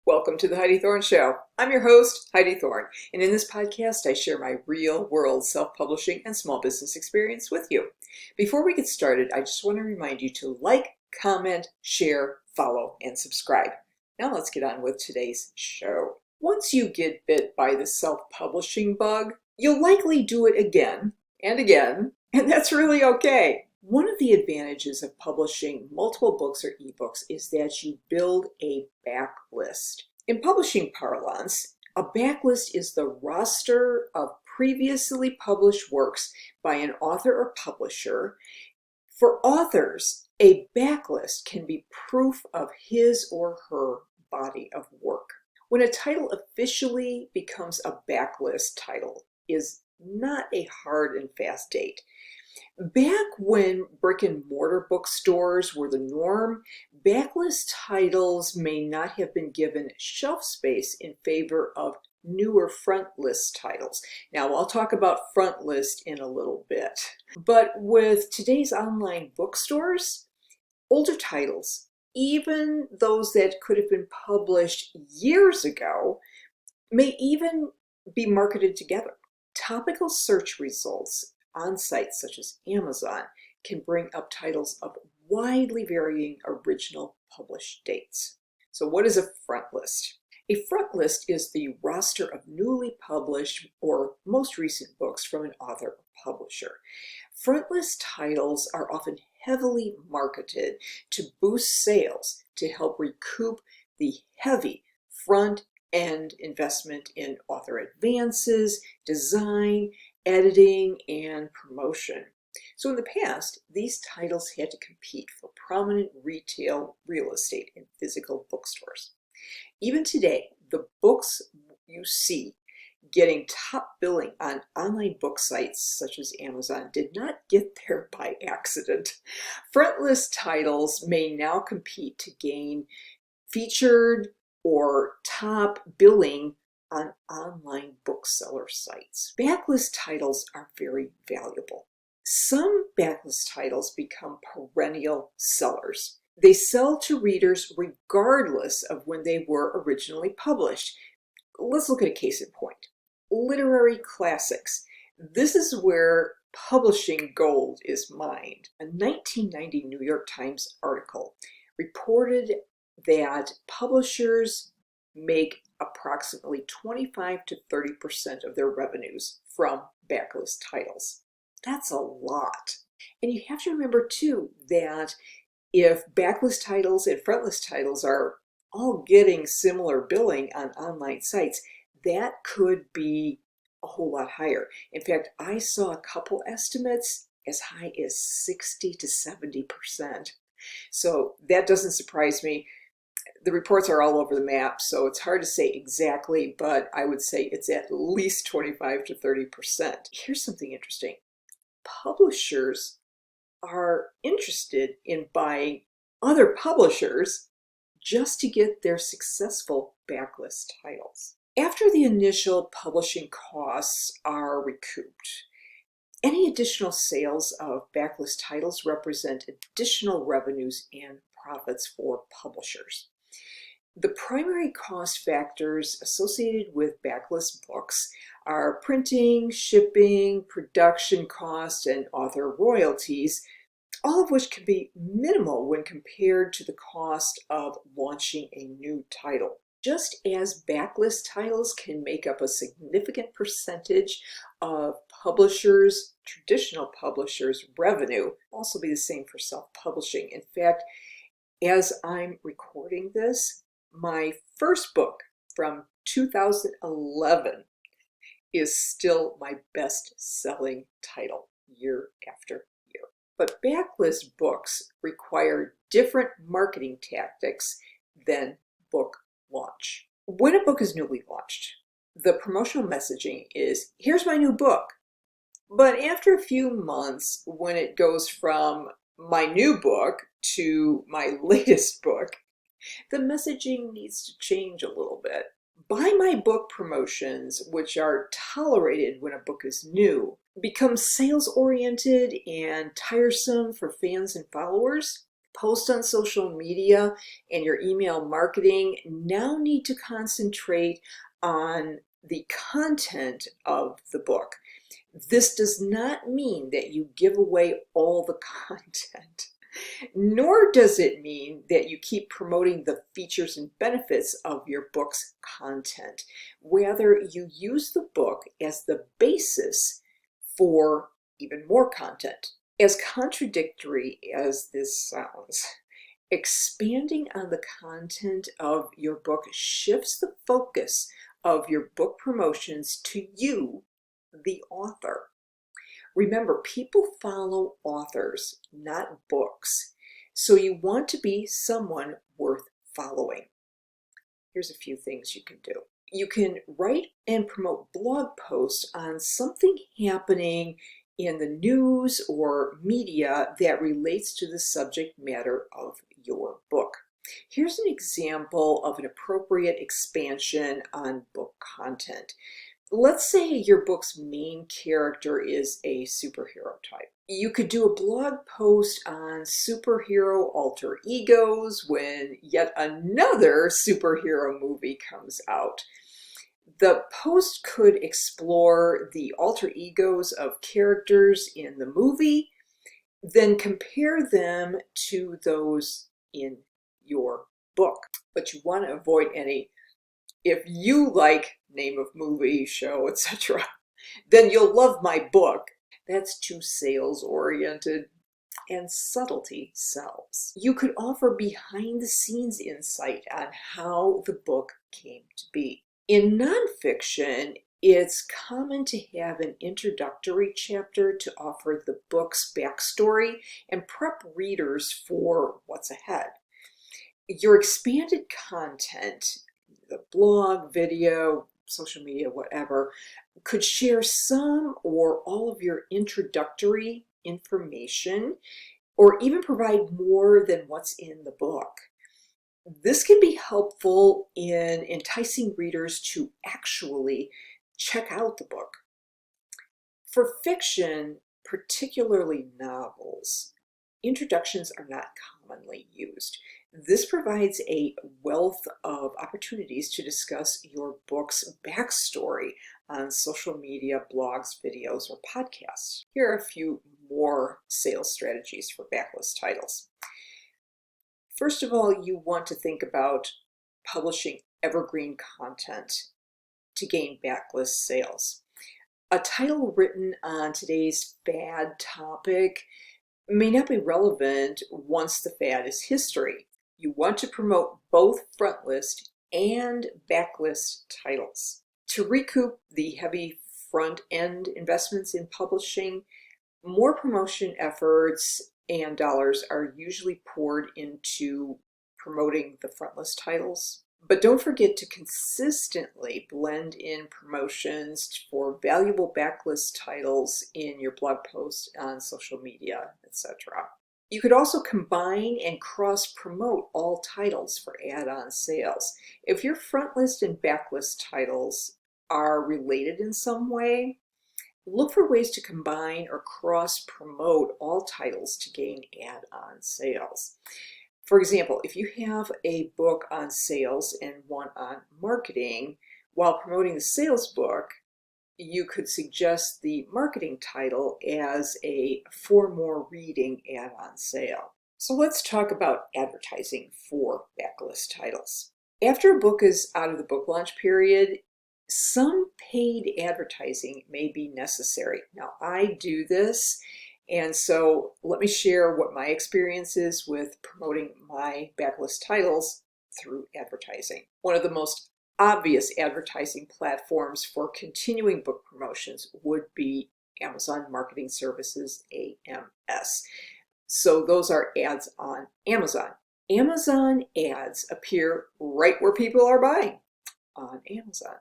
Welcome to the Heidi Thorne Show. I'm your host, Heidi Thorne, and in this podcast, I share my real-world self-publishing and small business experience with you. Before we get started, I just want to remind you to like, comment, share, follow, and subscribe. Now let's get on with today's show. Once you get bit by the self-publishing bug, you'll likely do it again and again, and that's really okay. One of the advantages of publishing multiple books or ebooks is that you build a backlist. In publishing parlance, a backlist is the roster of previously published works by an author or publisher. For authors, a backlist can be proof of his or her body of work. When a title officially becomes a backlist title is not a hard and fast date. Back when brick and mortar bookstores were the norm, backlist titles may not have been given shelf space in favor of newer frontlist titles. Now, I'll talk about frontlist in a little bit. But with today's online bookstores, older titles, even those that could have been published years ago, may even be marketed together. Topical search results on sites such as Amazon can bring up titles of widely varying original published dates. So what is a front list? A front list is the roster of newly published or most recent books from an author or publisher. Front list titles are often heavily marketed to boost sales to help recoup the heavy front-end investment in author advances, design, editing, and promotion. So in the past, these titles had to compete for prominent retail real estate in physical bookstores. Even today, the books you see getting top billing on online book sites such as Amazon did not get there by accident. Frontlist titles may now compete to gain featured or top billing on online bookseller sites. Backlist titles are very valuable. Some backlist titles become perennial sellers. They sell to readers regardless of when they were originally published. Let's look at a case in point. Literary classics. This is where publishing gold is mined. A 1990 New York Times article reported that publishers make approximately 25 to 30% of their revenues from backlist titles. That's a lot. And you have to remember too that if backlist titles and frontlist titles are all getting similar billing on online sites, that could be a whole lot higher. In fact, I saw a couple estimates as high as 60 to 70%. So that doesn't surprise me. The reports are all over the map, so it's hard to say exactly, but I would say it's at least 25 to 30%. Here's something interesting. Publishers are interested in buying other publishers just to get their successful backlist titles. After the initial publishing costs are recouped, any additional sales of backlist titles represent additional revenues and profits for publishers. The primary cost factors associated with backlist books are printing, shipping, production costs, and author royalties, all of which can be minimal when compared to the cost of launching a new title. Just as backlist titles can make up a significant percentage of publishers, traditional publishers' revenue, also be the same for self-publishing. In fact, as I'm recording this, my first book from 2011 is still my best-selling title year after year. But backlist books require different marketing tactics than book launch. When a book is newly launched, the promotional messaging is, here's my new book. But after a few months, when it goes from my new book to my latest book, the messaging needs to change a little bit. Buy my book promotions, which are tolerated when a book is new, become sales-oriented and tiresome for fans and followers. Posts on social media and your email marketing now need to concentrate on the content of the book. This does not mean that you give away all the content, nor does it mean that you keep promoting the features and benefits of your book's content. Rather, you use the book as the basis for even more content. As contradictory as this sounds, expanding on the content of your book shifts the focus of your book promotions to you, the author. Remember, people follow authors, not books. So you want to be someone worth following. Here's a few things you can do. You can write and promote blog posts on something happening in the news or media that relates to the subject matter of your book. Here's an example of an appropriate expansion on book content. Let's say your book's main character is a superhero type. You could do a blog post on superhero alter egos when yet another superhero movie comes out. The post could explore the alter egos of characters in the movie, then compare them to those in your book. But you want to avoid any, if you like name of movie, show, etc., then you'll love my book. That's too sales oriented, and subtlety sells. You could offer behind the scenes insight on how the book came to be. In nonfiction, it's common to have an introductory chapter to offer the book's backstory and prep readers for what's ahead. Your expanded content, the blog, video, social media, whatever, could share some or all of your introductory information or even provide more than what's in the book. This can be helpful in enticing readers to actually check out the book. For fiction, particularly novels, introductions are not commonly used. This provides a wealth of opportunities to discuss your book's backstory on social media, blogs, videos, or podcasts. Here are a few more sales strategies for backlist titles. First of all, you want to think about publishing evergreen content to gain backlist sales. A title written on today's fad topic may not be relevant once the fad is history. You want to promote both frontlist and backlist titles. To recoup the heavy front-end investments in publishing, more promotion efforts and dollars are usually poured into promoting the frontlist titles. But don't forget to consistently blend in promotions for valuable backlist titles in your blog posts on social media, etc. You could also combine and cross-promote all titles for add-on sales. If your frontlist and backlist titles are related in some way, look for ways to combine or cross-promote all titles to gain add-on sales. For example, if you have a book on sales and one on marketing, while promoting the sales book, you could suggest the marketing title as a for more reading add-on sale. So let's talk about advertising for backlist titles. After a book is out of the book launch period, some paid advertising may be necessary. Now, I do this, and so let me share what my experience is with promoting my backlist titles through advertising. One of the most obvious advertising platforms for continuing book promotions would be Amazon Marketing Services, AMS. So those are ads on Amazon. Amazon ads appear right where people are buying, on Amazon.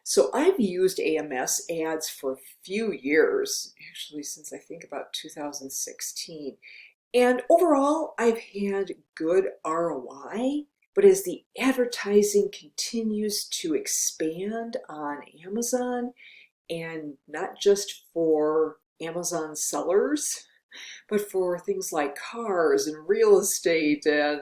So I've used AMS ads for a few years, actually since I think about 2016. And overall, I've had good ROI. But as the advertising continues to expand on Amazon, and not just for Amazon sellers, But for things like cars and real estate and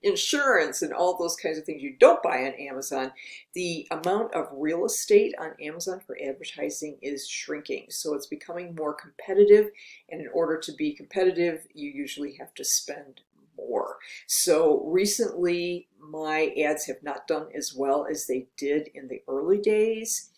insurance and all those kinds of things you don't buy on Amazon, the amount of real estate on Amazon for advertising is shrinking. So it's becoming more competitive. And in order to be competitive, you usually have to spend more. So recently, my ads have not done as well as they did in the early days.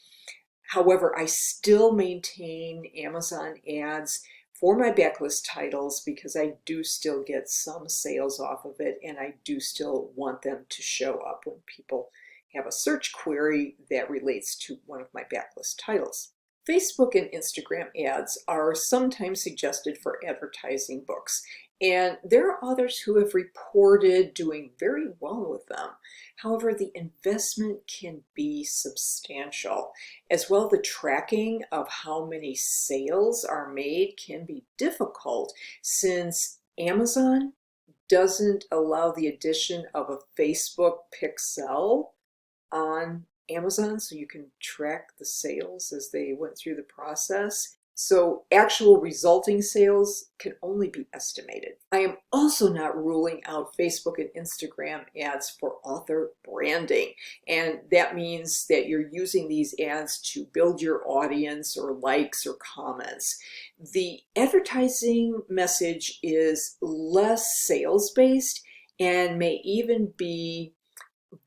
However, I still maintain Amazon ads for my backlist titles because I do still get some sales off of it, and I do still want them to show up when people have a search query that relates to one of my backlist titles. Facebook and Instagram ads are sometimes suggested for advertising books, and there are others who have reported doing very well with them. However, the investment can be substantial. As well, the tracking of how many sales are made can be difficult since Amazon doesn't allow the addition of a Facebook pixel on Amazon, so you can track the sales as they went through the process. So actual resulting sales can only be estimated. I am also not ruling out Facebook and Instagram ads for author branding. And that means that you're using these ads to build your audience or likes or comments. The advertising message is less sales-based and may even be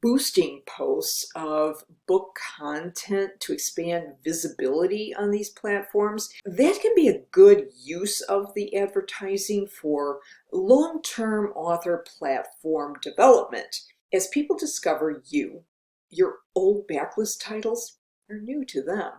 boosting posts of book content to expand visibility on these platforms. That can be a good use of the advertising for long-term author platform development. As people discover you, your old backlist titles are new to them.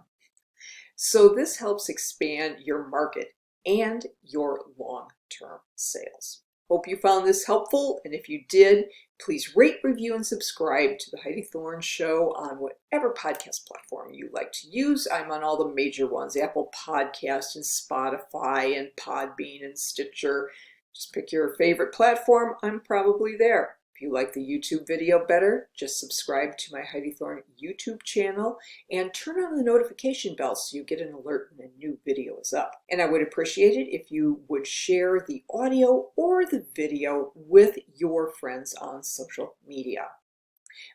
So this helps expand your market and your long-term sales. Hope you found this helpful, and if you did, please rate, review, and subscribe to the Heidi Thorne Show on whatever podcast platform you like to use. I'm on all the major ones, Apple Podcast and Spotify and Podbean and Stitcher. Just pick your favorite platform. I'm probably there. If you like the YouTube video better, just subscribe to my Heidi Thorne YouTube channel and turn on the notification bell so you get an alert when a new video is up. And I would appreciate it if you would share the audio or the video with your friends on social media.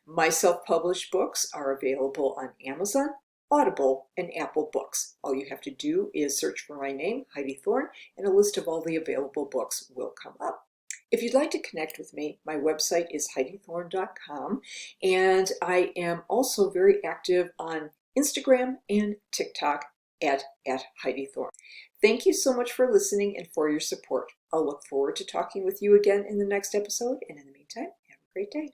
My self-published books are available on Amazon, Audible, and Apple Books. All you have to do is search for my name, Heidi Thorne, and a list of all the available books will come up. If you'd like to connect with me, my website is HeidiThorne.com, and I am also very active on Instagram and TikTok at Heidi Thorne. Thank you so much for listening and for your support. I'll look forward to talking with you again in the next episode, and in the meantime, have a great day.